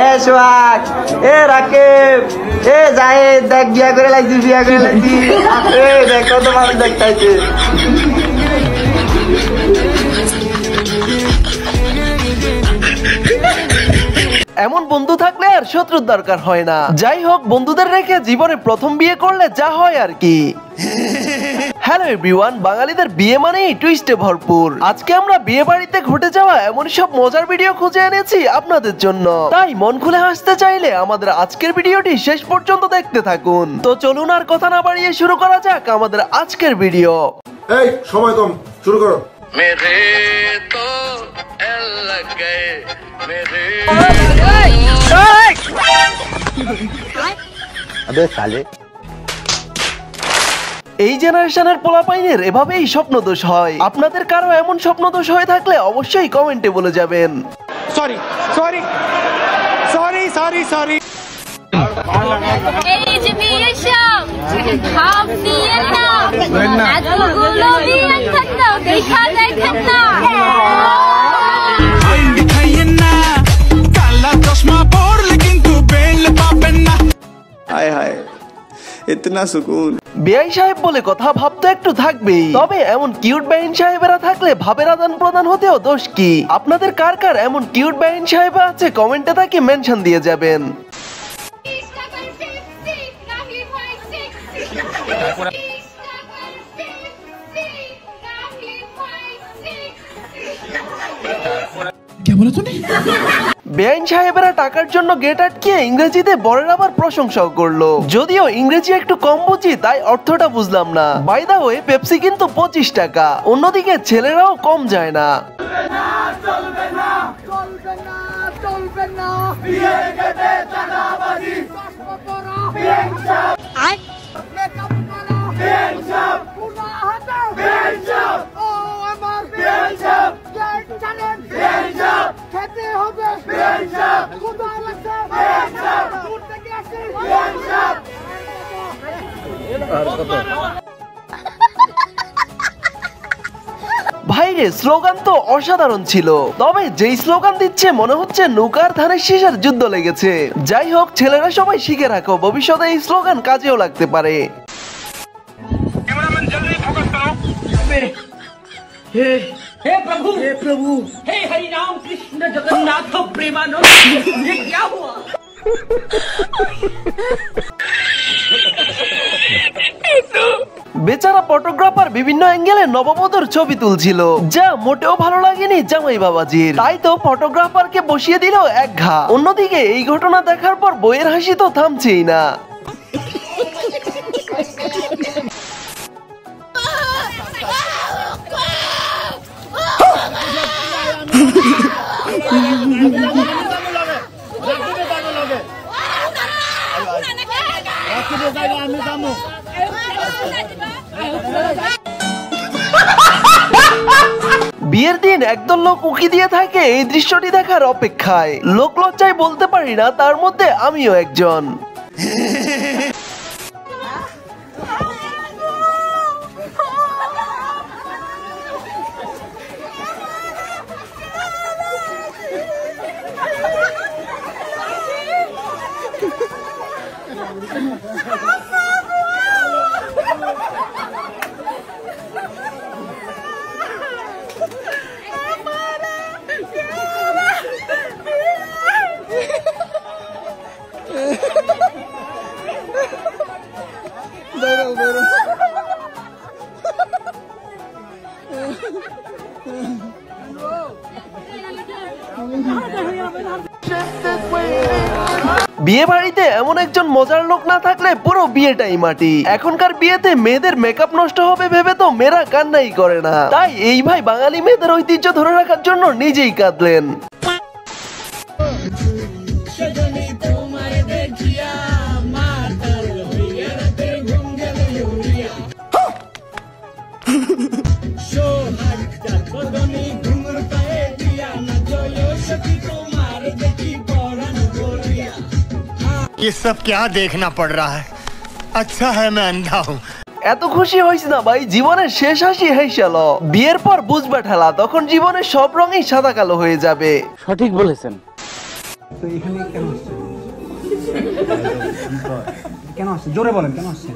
এ সোহাগ, এ রাকিব, এ জাহিদ, দেখ বিয়া করে লাগছি, বিয়া করে লাগছি। এ দেখ কত মানুষ দেখতাইছে। এমন বন্ধু থাকলে আর শত্রুর দরকার হয় না। যাই হোক, বন্ধুদের রেখে জীবনে প্রথম বিয়ে করলে যা হয় আর কি। হ্যালো এভরিওয়ান, বাঙালিদের বিয়ে মানেই টুইস্টে ভরপুর। আজকে আমরা বিয়ে বাড়িতে ঘটে যাওয়া এমন সব মজার ভিডিও খুঁজে এনেছি আপনাদের জন্য। তাই মন খুলে হাসতে চাইলে আমাদের আজকের ভিডিওটি শেষ পর্যন্ত দেখতে থাকুন। তো চলুন আর কথা না বাড়িয়ে শুরু করা যাক আমাদের আজকের ভিডিও। এই সময় কম, শুরু করো। मेरे तो एल लग गए मेरे अबे साले। এই জেনারেশনের পোলাপাইনের এভাবেই স্বপ্নদোষ হয়। আপনাদের কারো এমন স্বপ্নদোষ হয়ে থাকলে অবশ্যই কমেন্টে বলে যাবেন। Sorry sorry sorry sorry sorry. এই যে বিয়ে সব ভাব নিয়ে নাও, এতগুলো বিয়ে থাকতো দেখা দেখেন না। হায় হায়, ইতনা সুকুন। বেআই সাহেব বলে কথা ভাবতে একটু থাকবেই, তবে এমন কিউট বেআইন সাহেবেরা থাকলে ভাবের আদান প্রদান হতেও দোষ কি? আপনাদের কার কার এমন কিউট বেআইন সাহেব আছে কমেন্টে তাকে মেনশন দিয়ে যাবেন। বেআইন সাহেবেরা টাকার জন্য গেট আটকিয়ে ইংরেজিতে বরের আবার প্রশংসাও করলো। যদিও ইংরেজি একটু কম বুঝি তাই অর্থটা বুঝলাম না। বাই দা ওয়ে, পেপসি কিন্তু 25 টাকা। অন্যদিকে ছেলেরাও কম যায় না। ভাইরে, স্লোগান তো অসাধারণ ছিল, তবে যেই স্লোগান দিচ্ছে মনে হচ্ছে নৌকার ধানের শীষের যুদ্ধ লেগেছে। যাই হোক, ছেলেরা সবাই শিখে রাখো, ভবিষ্যতে এই স্লোগান কাজেও লাগতে পারে। हे प्रभु हे हरि राम कृष्ण जगन्नाथ प्रेमानंद, ये क्या हुआ? বেচারা ফটোগ্রাফার বিভিন্ন অ্যাঙ্গেলে নববধূর ছবি তুলছিল, যা মোটেও ভালো লাগেনি জামাই বাবাজির। তাই তো ফটোগ্রাফারকে বসিয়ে দিল এক ঘা। অন্যদিকে এই ঘটনা দেখার পর বইয়ের হাসি তো থামছেই না। বিয়ের দিন একদল লোক উকি দিয়ে থাকে এই দৃশ্যটি দেখার অপেক্ষায়। লোক লজ্জায় বলতে পারি না, তার মধ্যে আমিও একজন। বিয়ে বাড়িতে এমন একজন মজার লোক না থাকলে পুরো বিয়েটাই মাটি। এখনকার বিয়েতে মেয়েদের মেকআপ নষ্ট হবে ভেবে তো মেয়েরা কান্নাই করে না। তাই এই ভাই বাঙালি মেয়েদের ঐতিহ্য ধরে রাখার জন্য নিজেই কাঁদলেন। ये सब क्या देखना पड़ रहा है? अच्छा है मैं अंधा हूँ। এত খুশি হইস না ভাই, জীবনের শেষ হাসি হেসেল। বিয়ের পর বুঝবে ঠেলা, তখন জীবনের সব রঙই সাদা কালো হয়ে যাবে। সঠিক বলেছেন। তো এখানে কেন আসছে? কেন আসছে? জোরে বলেন, কেন আসছে?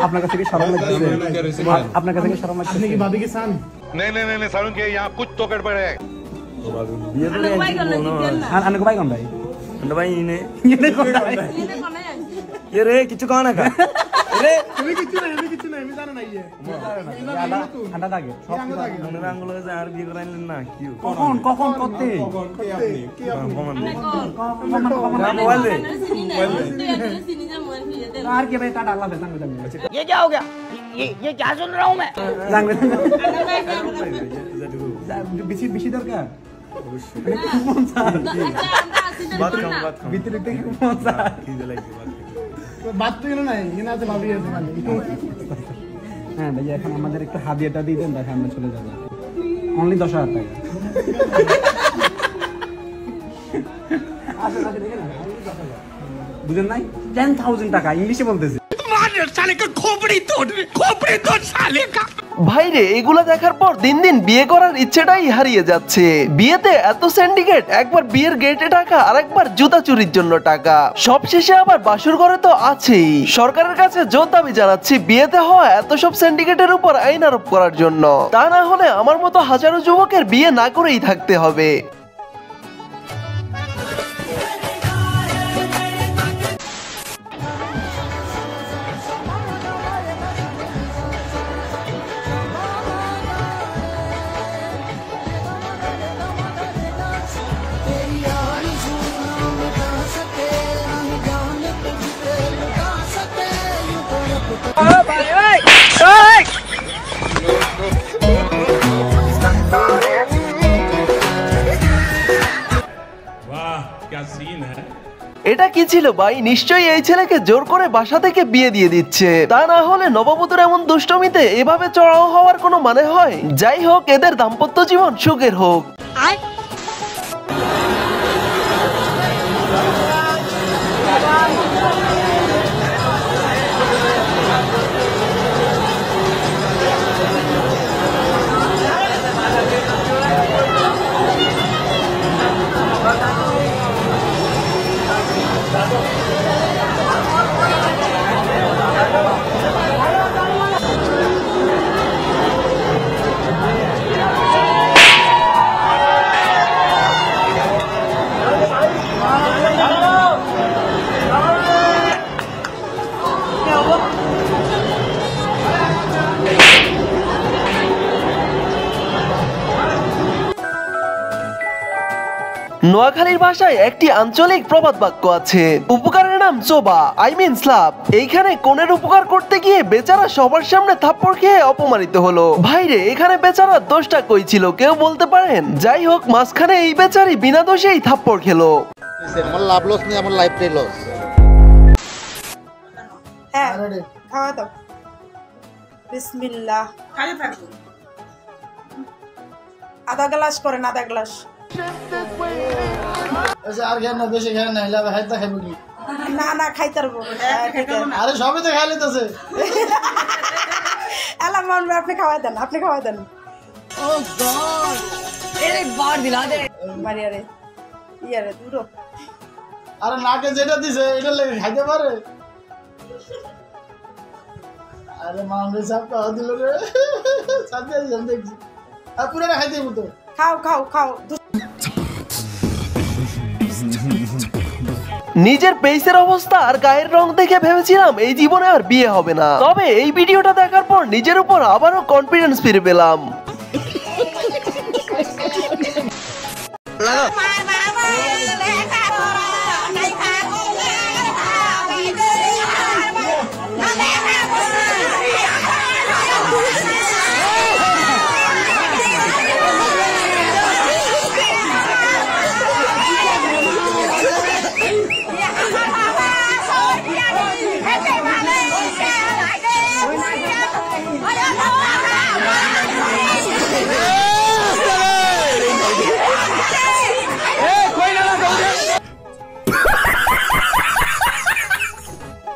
আপনার কাছে কি শরম লাগছে? আপনার কাছে কি শরম লাগছে? আপনি কি ভাবি কি চান? नहीं नहीं नहीं सारुण के यहाँ कुछ तो गड़बड़ है। আনকো ভাই কোন ভাই? ভাই ইনে রে কিছু কও না কা রে তুমি কিছু না, আমি কিছু না, আমি জানা নাই ঠান্ডা লাগে সব মনের আঙ্গুল আছে আর বিয়ে করাইলেন না কি কখন কখন করতে মোবাইলে আর কি ভাই টাটা আল্লাহ হাফেজ জানবে জানবে ये क्या हो गया? ये क्या सुन रहा हूँ मैं? জানবে বেশি বেশি দরকার ভিতরে থেকে বাদ তো নাই, এখানে আছে ভাবি আছে মানে। হ্যাঁ ভাই, এখন আমাদের একটু হাদিয়াটা দিয়ে দেন, দেখে আমরা চলে যাবো। অনলি 10,000 টাকা। বুঝেন নাই? 10,000 টাকা, ইংলিশে বলতেছি। ভাইরে এগুলা দেখার পর দিন দিন বিয়ে করার ইচ্ছেটাই হারিয়ে যাচ্ছে। বিয়েতে এত সিন্ডিকেট, একবার বিয়ের গেটে টাকা আর একবার জুতা চুরির জন্য টাকা, সবশেষে আবার বাসর ঘরে তো আছেই। সরকারের কাছে জোর দাবি জানাচ্ছি বিয়েতে হওয়া এত সব সিন্ডিকেটের উপর আইন আরোপ করার জন্য, তা না হলে আমার মতো হাজারো যুবকের বিয়ে না করেই থাকতে হবে। এটা কি ছিল ভাই? নিশ্চয়ই এই ছেলেকে জোর করে বাসা থেকে বিয়ে দিয়ে দিচ্ছে, তা না হলে নববধূর এমন দুষ্টমিতে এভাবে চড়াও হওয়ার কোনো মানে হয়? যাই হোক, এদের দাম্পত্য জীবন সুখের হোক। নোয়াখালীর ভাষায় একটি আঞ্চলিক প্রবাদ বাক্য আছে, উপকারের নাম চোবা, আই মিন স্লাপ। এইখানে কোনের উপকার করতে গিয়ে বেচারা সবার সামনে থাপ্পড় খেয়ে অপমানিত হলো। ভাইরে, এখানে বেচারা দোষটা কই ছিল কেউ বলতে পারেন? যাই হোক, মাঝখানে এই বেচারি বিনা দোষেই থাপ্পড় খেলো। আমার লাভ লস নেই, আমার লাইফটাই লস। হ্যাঁ, খাওয়া দাও। বিসমিল্লাহ। খালি থাকো। আধা গ্লাস করেন, আধা গ্লাস। আর খেয়ে না, বেশি খেয়ে না, লাভ হাইতা খাইব কি? না না, খাইতে পারবো। আরে সবই তো খাই লিতেছে। এলা মান আপনি খাওয়া দেন, আপনি খাওয়া দেন। ও গড, एक बार दिला दे मारी। अरे यार दूरो, আরে নাকে যেটা দিছে এটা লেগে খাইতে পারে? আরে মামলে সব খাওয়া দিল রে, সাথে জম দেখছি। আর পুরোটা খাইতে হতো। খাও খাও খাও। নিজের পেইসের অবস্থা আর গায়ের রং দেখে ভেবেছিলাম এই জীবনে আর বিয়ে হবে না, তবে এই ভিডিওটা দেখার পর নিজের উপর আবারও কনফিডেন্স ফিরে পেলাম।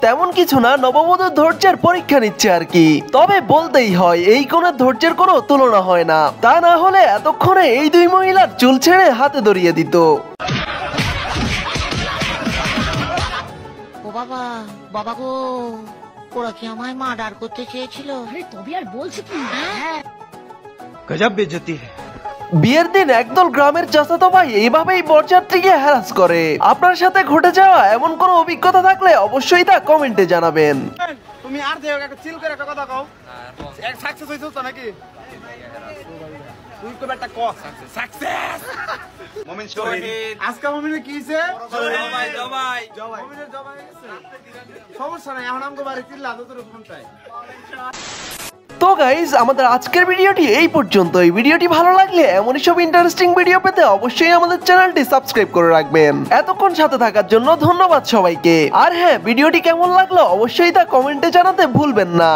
তেমন কিছু না, নববধূর ধৈর্যের পরীক্ষা নিচ্ছে আর কি। তবে বলতেই হয় এই কোণের ধৈর্যের কোনো তুলনা হয় না, তা না হলে এতক্ষণে এই দুই মহিলার চুল ছেড়ে হাতে ধরিয়ে দিত। ও বাবা, বাবা গো, ওরা কি আমায় মার্ডার করতে চেয়েছিল? আরে তবে আর বলছি কি, গজব বেইজ্জতি। বিয়ের দিন একদল গ্রামের চাচাতো ভাই এইভাবেই বরযাত্রীকে হ্যারাস করে। আপনার সাথে ঘটে যাওয়া এমন কোনো অভিজ্ঞতা থাকলে অবশ্যই তা কমেন্টে জানাবেন। তুমি আর দেও একটা চিল করে একটা কথা কও, এক সাকসেস হইছো তো নাকি? তুই কবে একটা ক সাকসেস। মুমিন শহীদ আজকে মুমিনের কি হইছে? জবাই মুমিনের জবাই গেছে। সমস্যা নাই, এখন আমগো বাড়ি চিল্লা তোর কোনটায়। তো গাইজ, আমাদের আজকের ভিডিওটি এই পর্যন্তই। ভিডিওটি ভালো লাগলে এমনই সব ইন্টারেস্টিং ভিডিও পেতে অবশ্যই আমাদের চ্যানেলটি সাবস্ক্রাইব করে রাখবেন। এতক্ষণ সাথে থাকার জন্য ধন্যবাদ সবাইকে। আর হ্যাঁ, ভিডিওটি কেমন লাগলো অবশ্যই তা কমেন্টে জানাতে ভুলবেন না।